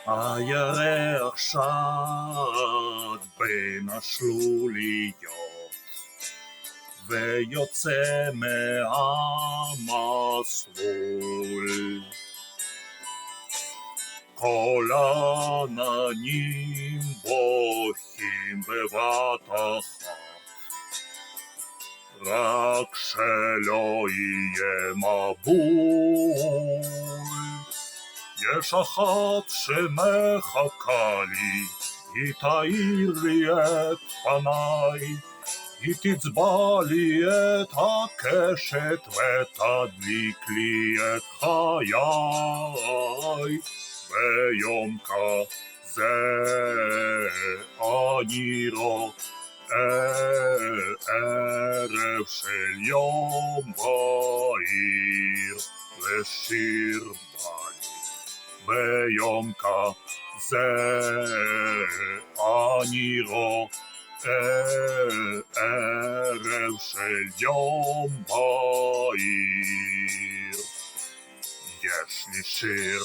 הירח שט בין השלוליות ויוצא מהמסלול. כל העננים בוכים בבת אחת, רק שלא יהיה מבול. יש אחת שמחכה לי, היא תאיר לי את פניי, היא תצבע לי את הקשת ותדליק לי את חיי. ביום כזה אני רואה ערב של יום בהיר, ושיר בא לי ביום כזה אני רואה ערב של יום בהיר. יש לי שיר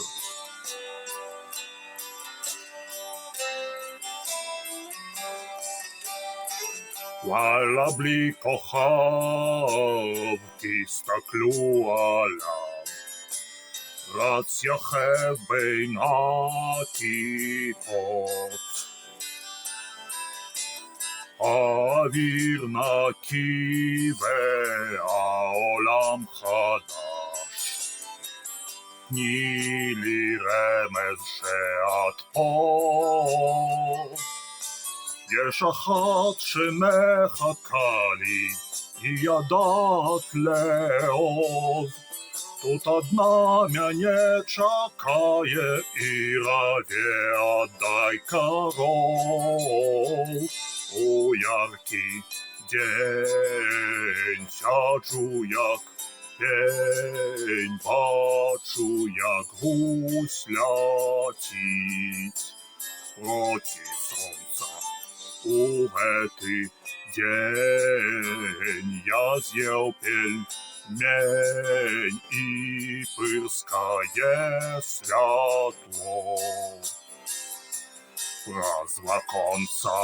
וואלה בלי כוכב, תסתכלו עליו, רץ יחף בין הכיפות. האוויר נקי והעולם חדש, תני לי רמז שאת פה. יש אחת שמחכה לי, היא יודעת לאהוב, тут одна меня чакает, и ради отдай коров. У яркий день сяджу як пень, бачу як гусь летить проти солнца. У этой день я съел пельмень и пырское святло. Про знакомца